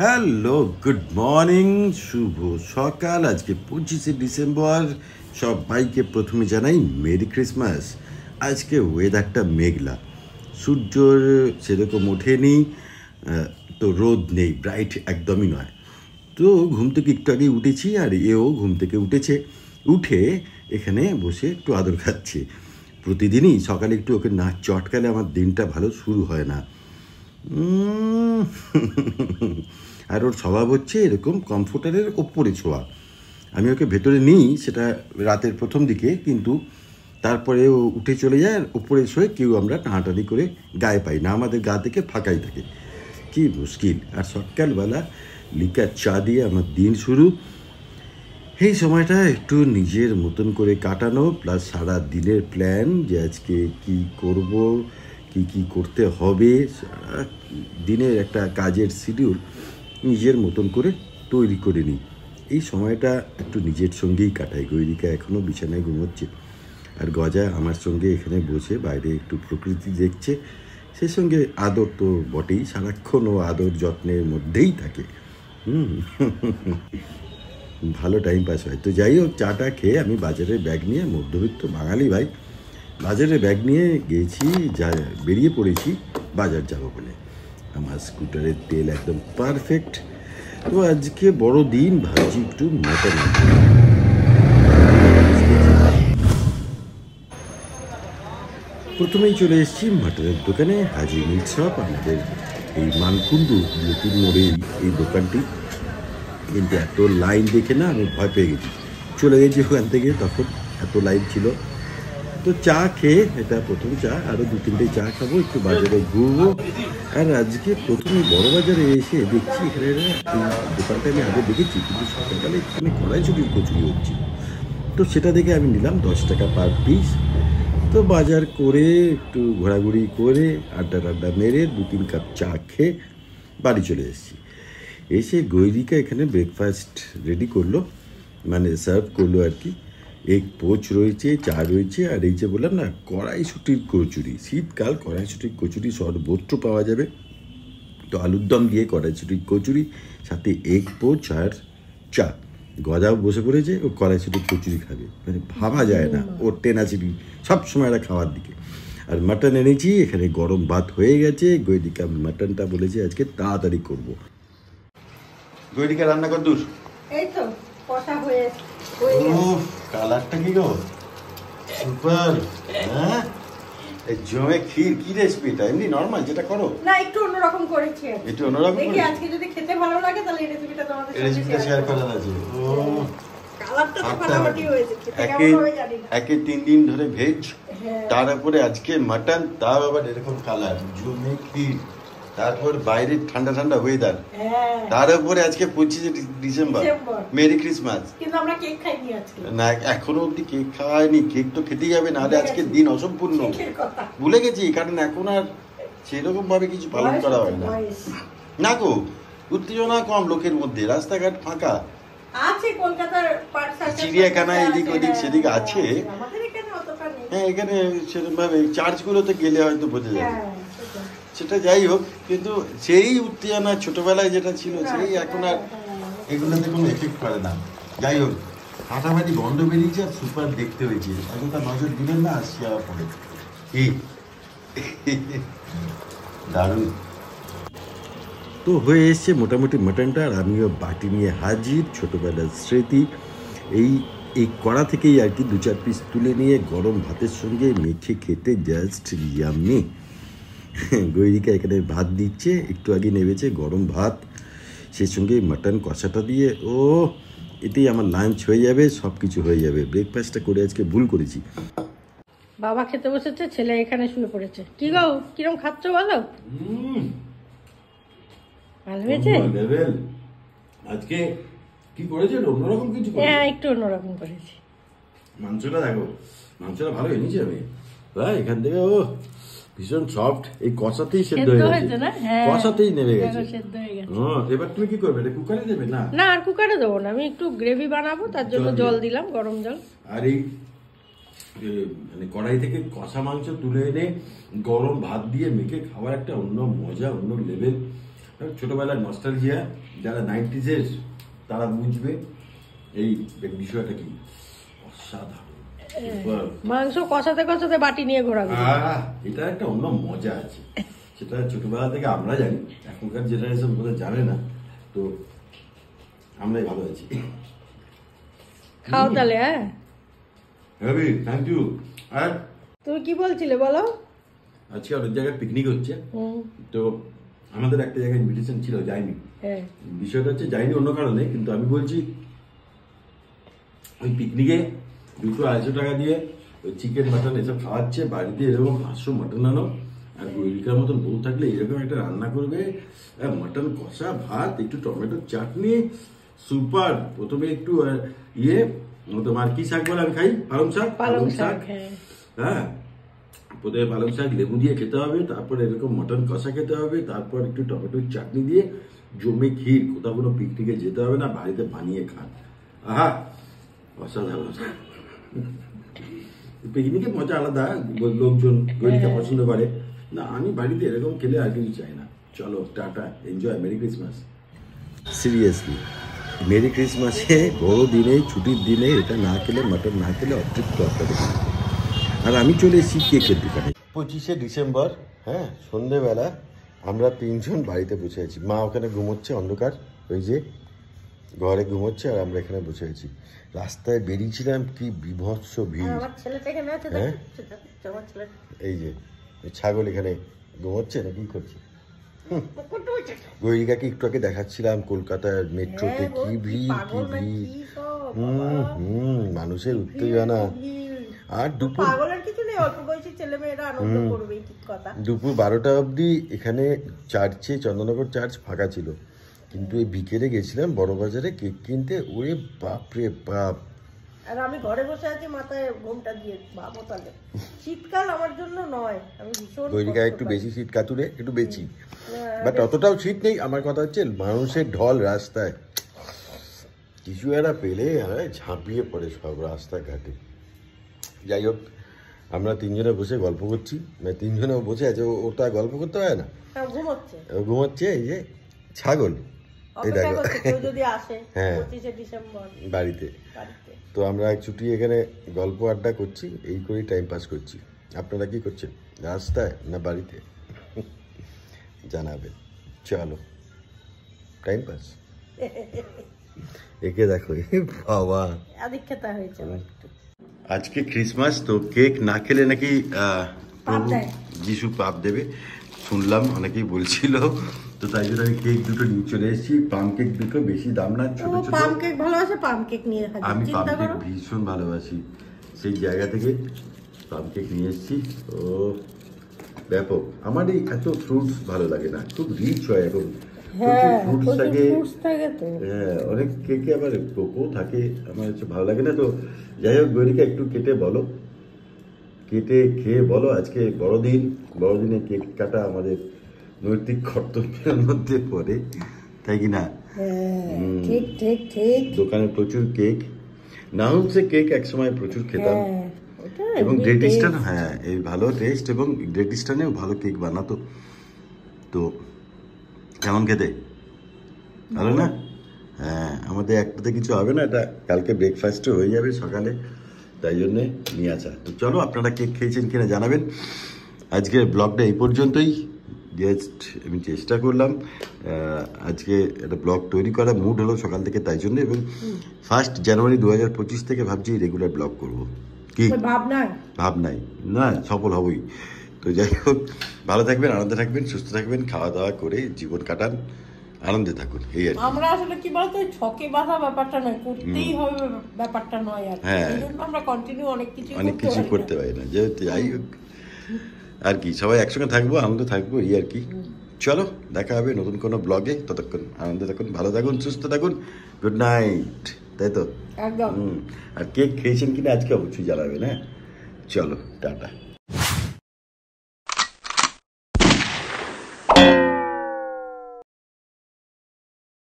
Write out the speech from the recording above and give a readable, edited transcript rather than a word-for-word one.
Hello, good morning, শুভ সকাল। আজকে 25শে December. সবাইকে প্রথমে জানাই মেরি ক্রিসমাস। আজকে ওয়েদারটা মেঘলা, সূর্যর সেরকম ওঠেনি, তো রোদ নেই, ব্রাইট একদমই নয়। তো ঘুম থেকে একটু আগে উঠেছি, আর এও ঘুম থেকে উঠেছে। উঠে এখানে বসে একটু আদর খাচ্ছে। প্রতিদিনই সকালে একটু ওকে না চটকালে আমার দিনটা ভালো শুরু হয় না। আর ওর স্বভাব হচ্ছে এরকম কমফোর্টারের ওপরে ছোঁয়া। আমি ওকে ভেতরে নিই, সেটা রাতের প্রথম দিকে, কিন্তু তারপরে ও উঠে চলে যায়, আর ওপরে শোয়ে। কেউ আমরা টানাটানি করে গায়ে পাই না, আমাদের গা থেকে ফাঁকাই থাকে। কি মুশকিল। আর সকালবেলা লিকার চা দিয়ে আমার দিন শুরু। এই সময়টা একটু নিজের মতন করে কাটানো, প্লাস সারা দিনের প্ল্যান, যে আজকে কি করব, কি করতে হবে, সারা দিনের একটা কাজের শিডিউল নিজের মতন করে তৈরি করে নিই। এই সময়টা একটু নিজের সঙ্গেই কাটাই। গৈরিকা এখনও বিছানায় ঘুমোচ্ছে, আর গজা আমার সঙ্গে এখানে বসে বাইরে একটু প্রকৃতি দেখছে। সেই সঙ্গে আদর তো বটেই, সারাক্ষণ ও আদর যত্নের মধ্যেই থাকে। ভালো টাইম পাস হয়। তো যাই হোক, চাটা খেয়ে আমি বাজারের ব্যাগ নিয়ে, মধ্যবিত্ত বাঙালি ভাই, বাজারের ব্যাগ নিয়ে গেছি, যা বেরিয়ে পড়েছি বাজার যাব বলে। আমার স্কুটারের তেল একদম পারফেক্ট। তো আজকে বড় দিন, ভাবছি একটু মটন আনবো। প্রথমেই চলে এসেছি মাটনের দোকানে, হাজি মিট শপ, আমাদের এই মানকুণ্ডু নতুন মোড়েই এই দোকানটি। কিন্তু এত লাইন দেখে না আমি ভয় পেয়ে গেছি, চলে গেছি ওখান থেকে। তখন এত লাইন ছিল। তো চা খেয়ে, এটা প্রথম চা, আরও 2-3টে চা খাবো, একটু বাজারে ঘুরবো। আর আজকে প্রথমে বড় বাজারে এসে দেখছি এখানে এই দোকানটা আমি আগে দেখেছি, কিন্তু সকালবেলা এখানে কড়াইশুটির কচুরি হচ্ছে। তো সেটা দেখে আমি নিলাম 10 টাকা পার পিস। তো বাজার করে একটু ঘোরাঘুরি করে আড্ডা মেরে 2-3 কাপ চা খেয়ে বাড়ি চলে এসেছি। এসে গৈরিকা এখানে ব্রেকফাস্ট রেডি করলো, মানে সার্ভ করলো আর কি। এগ পোচ রয়েছে, চা রয়েছে, আর এই যে বললাম না, কড়াইশুটির কচুরি। শীতকাল, কড়াইশুটির কচুরি সর্বত্র পাওয়া যাবে। তো আলুর দম দিয়ে কড়াইশুটির কচুরি, সাথে এগ পোচ আর চা। গজাও বসে পড়েছে, ও কড়াইশুটির কচুরি খাবে, মানে ভাবা যায় না ওর টেনাসিটি সবসময় একটা খাওয়ার দিকে। আর মাটন এনেছি, এখানে গরম ভাত হয়ে গেছে। গৈরিকা মাটনটা বলেছে আজকে তাড়াতাড়ি করবো। গৈরিকা রান্না কর দূর। এই তো কষা হয়ে কালারটা কি গো, সুপার। হ্যাঁ, এই জমে ক্ষীর। কি রেসিপি এটা? এমনি নরমাল যেটা করো না, একটু অন্যরকম করেছি। একটু অন্যরকম দেখি আজকে যদি খেতে ভালো লাগে তাহলে এই রেসিপিটা তোমাদের সাথে রেসিপিটা শেয়ার করার আছে। ও, কালারটা তো ফাটাফাটি হয়েছে, খেতে কেমন হবে জানি না। একে 3 দিন ধরে ভেজ, হ্যাঁ। তার উপরে আজকে মাটন, তাও আবার এরকম কালার, জমে ক্ষীর, তারপর বাইরে ঠান্ডা ঠান্ডা ওয়েদার, হ্যাঁ, তার উপরে আজকে 25শে ডিসেম্বর, মেরি ক্রিসমাস। কিন্তু আমরা কেক খাইনি আজকে। না, এখনো অব্দি কেক খাওয়াইনি। কেক তো খেতেই হবে, নাহলে আজকে দিন অসম্পূর্ণ। কেকের কথা ভুলে গেছি, কারণ এখন আর সেরকম ভাবে কিছু পালন করা হয় না। না গো, উত্তেজনা কম লোকের মধ্যে, রাস্তাঘাট ফাঁকা আছে। কলকাতার পার্ক সার্কাস, চিড়িয়াখানা এদিক ওদিক সেদিক আছে। আমাদের এখানে অতটা নেই। হ্যাঁ, এখানে সেরকম ভাবে চার্চগুলোতে গেলে হয়তো বোঝা যাবে। হ্যাঁ, সেটা যাই হোক, কিন্তু সেই উত্তেজনা ছোটবেলায় যেটা ছিল, সেই এখন আর এগুলোতে কোনো এফেক্ট করে না। যাই হোক, ফাটাফাটি বন্ধ বেরিয়েছে, আর সুপার দেখতে হয়েছে। এতটা নজর দিলেন না, আসছি আবার পরে। কি দারুণ। তো হয়ে এসছে মোটামুটি মাটনটা, আর আমিও বাটি নিয়ে হাজির। ছোটোবেলার স্মৃতি এই এই কড়া থেকেই আর কি 2-4 পিস তুলে নিয়ে গরম ভাতের সঙ্গে মেখে খেতে জাস্ট ইয়াম্মি। গৈরিকা এখানে ভাত দিচ্ছে, একটু আগে নেবেছে গরম ভাত, সেই সঙ্গে মাটন কষাটা দিয়ে। ও, এতেই আমার লাঞ্চ হয়ে যাবে, সব কিছু হয়ে যাবে। ব্রেকফাস্টটা করে আজকে ভুল করেছি। বাবা খেতে বসেছে, ছেলে এখানে শুয়ে পড়েছে। কি গো, কিরম খাচ্ছ বলো? ভালো হয়েছে। আজকে কি করেছেন? অন্যরকম কিছু করেছেন? হ্যাঁ, একটু অন্যরকম করেছি। মাংসটা দেখো, মাংসটা ভালো এনেছি আমি। এখান থেকে ও ভীষণ সফট, এই কষাতেই সেদ্ধ হয়ে গেছে না? হ্যাঁ, কষাতেই নেমে গেছে। সেদ্ধ হয়ে গেছে। এবার তুমি কি করবে? এটা কুকারে দেবে? না না, আর কুকারে দেবো না, আমি একটু গ্রেভি বানাবো, তার জন্য জল দিলাম, গরম জল। আর এই মানে কড়াই থেকে কষা মাংস তুলে এনে গরম ভাত দিয়ে মেখে খাওয়ার একটা অন্য মজা, অন্য লেভেল। ছোটবেলার নস্টালজিয়া, যারা 90s-এর তারা বুঝবে এই বিষয়টা কি অসাধারণ। মাংস কষাতে কষাতে বাটি নিয়ে ঘোরাঘুরি। এটা একটা অন্য মজা আছে, সেটা ছোটবেলা থেকে আমরা জানি, এখনকার জেনারেশন বোধ জানে না, তো আমরাই ভালো আছি। খাও তাহলে। হ্যাঁ হ্যাভি, থ্যাংক ইউ। আর তুমি কি বলছিলে বলো? আজকে অনেক জায়গায় পিকনিক হচ্ছে, তো আমাদের একটা জায়গায় ইনভিটেশন ছিল, যাইনি। বিষয়টা হচ্ছে যাইনি অন্য কারণে, কিন্তু আমি বলছি ওই পিকনিকে 200-250 টাকা দিয়ে ওই চিকেন মাটন এসব খাওয়াচ্ছে, বাড়িতে এরকম 500 মাটন আনো, আর গৈরিকার মতন বউ থাকলে এরকম একটা রান্না করবে, মাটন কষা, ভাত, একটু টমেটোর চাটনি, সুপার। প্রথমে একটু তোমার কি শাক বলে আমি খাই, পালং শাক। হ্যাঁ, প্রথমে পালং শাক লেবু দিয়ে খেতে হবে, তারপর এরকম মটন কষা খেতে হবে, তারপর একটু টমেটোর চাটনি দিয়ে জমে ক্ষীর। কোথাও কোনো পিকনিকে যেতে হবে না, বাড়িতে বানিয়ে খান। আহা, অসাধারণ। পিকনিকে মজা আলাদা, লোকজন গৈরিকা পছন্দ করে না, আমি বাড়িতে এরকম খেলে আর কিছু চাই না। চলো tata, enjoy, merry Christmas. Seriously merry ক্রিসমাসে বড় দিনে, ছুটির দিনে এটা না খেলে, মাটন না খেলে অতৃপ্ত আপনাদের। আর আমি চলে এসেছি কেকের দোকানে। 25শে ডিসেম্বর, হ্যাঁ, সন্ধেবেলা আমরা 3 জন বাড়িতে বসে আছি। মা ওখানে ঘুমোচ্ছে, অন্ধকার ওই যে ঘরে ঘুমোচ্ছে, আর আমরা এখানে বসে আছি। রাস্তায় বেরিয়েছিলাম, কি বিভৎস ভিড়। হ্যাঁ, এই যে ছাগল এখানে ঘুমোচ্ছে না, কি করছে? গৈরিকাকে একটু আগে দেখাচ্ছিলাম কলকাতার মেট্রোতে কি ভিড়, কি ভিড়। মানুষের উত্তেজনা। আর দুপুর 12টা অবধি এখানে চার্চে, চন্দননগর চার্চ ফাঁকা ছিল, কিন্তু এই বিকেলে গেছিলাম বড়বাজারে কেক কিনতে। ওরে বাপরে বাপ, আর আমি ঘরে বসে আছি, মাথায় ঘোমটা দিয়ে। ভাবো তাহলে, শীতকাল আমার জন্য নয়। আমি ভীষণ গৈরিকা একটু বেশি শীত কাতুরে, একটু বেশি, বাট অতটাও শীত নেই। আমার কথা হচ্ছে মানুষের ঢল রাস্তায়, কিছু একটা পেলে ঝাঁপিয়ে পড়ে সব রাস্তাঘাটে। যাই হোক, আমরা 3 জনে বসে গল্প করছি, মানে 3 জনে বসে আছে, ওটা গল্প করতে হয় না, ঘুমোচ্ছে। এই যে ছাগল, এই দেখো, হ্যাঁ, বাড়িতে। তো আমরা ছুটি এখানে গল্প আড্ডা করছি, এই করেই টাইম পাস করছি। আপনারা কি করছেন, রাস্তায় না বাড়িতে? জানাবেন। চলো, টাইম পাস। একে দেখো, বাবা আজকে ক্রিসমাস, তো কেক না খেলে নাকি যিশু পাপ দেবে, শুনলাম অনেকেই বলছিল। তো তাই জন্য আমি কেক দুটো নিয়ে চলে এসেছি। পাম কেক দুটো, বেশি দাম না, ছোট ছোট। পাম কেক ভালোবাসে, পাম কেক নিয়ে আমি পাম কেক ভীষণ ভালোবাসি, সেই জায়গা থেকে পাম কেক নিয়ে এসেছি। ও ব্যাপক। আমার এই এত ফ্রুটস ভালো লাগে না, খুব রিচ হয় এখন, ফ্রুটস থাকে। হ্যাঁ, অনেক কেকে আবার কোকো থাকে, আমার হচ্ছে ভালো লাগে না। তো যাই হোক, গৈরিকা একটু কেটে বলো, কেটে খেয়ে বলো। আজকে বড়দিন, বড়দিনে কেক কাটা আমাদের নৈতিক কর্তব্যের মধ্যে পড়ে, তাই কি না? দোকানে প্রচুর কেক, নাউন্সে কেক একসময় প্রচুর খেতাম, এবং গ্রেট ইস্টার্ন, হ্যাঁ, এই ভালো টেস্ট, এবং গ্রেট ইস্টার্নেও ভালো কেক বানাতো। তো কেমন খেতে, ভালো না? হ্যাঁ, আমাদের একটাতে কিছু হবে না, এটা কালকে ব্রেকফাস্টও হয়ে যাবে সকালে, তাই জন্যে নিয়ে আসা। তো চলো, আপনারা কেক খেয়েছেন কিনা জানাবেন। আজকের ব্লগটা এই পর্যন্তই। জাস্ট আমি চেষ্টা করলাম আজকে একটা ব্লগ তৈরি করা, মুড হলো সকাল থেকে, তাই জন্য। এবং 1 জানুয়ারি 2025 থেকে ভাবছি রেগুলার ব্লগ করব। কি ভাব নাই না, সফল হবই। তো যাই হোক, ভালো থাকবেন, আনন্দে থাকবেন, সুস্থ থাকবেন, খাওয়া দাওয়া করে জীবন কাটান, আনন্দে থাকুন। এই আর আমরা আসলে কি বলতো, ছকে বাঁধা ব্যাপারটা নয়, করতেই হবে ব্যাপারটা নয়। আর আমরা কন্টিনিউ অনেক কিছু করতে পারি না, যেহেতু। যাই হোক, আর কি, সবাই একসঙ্গে থাকবো, আনন্দ থাকবো, এই আর কি। চলো, দেখা হবে নতুন কোনো ব্লগে। ততক্ষণ আনন্দে থাকুন, ভালো থাকুন, সুস্থ থাকুন। গুড নাইট, তাই তো? একদম। আর কেক খেয়েছেন কিনা আজকে অবশ্যই জানাবেন। হ্যাঁ, চলো, টাটা।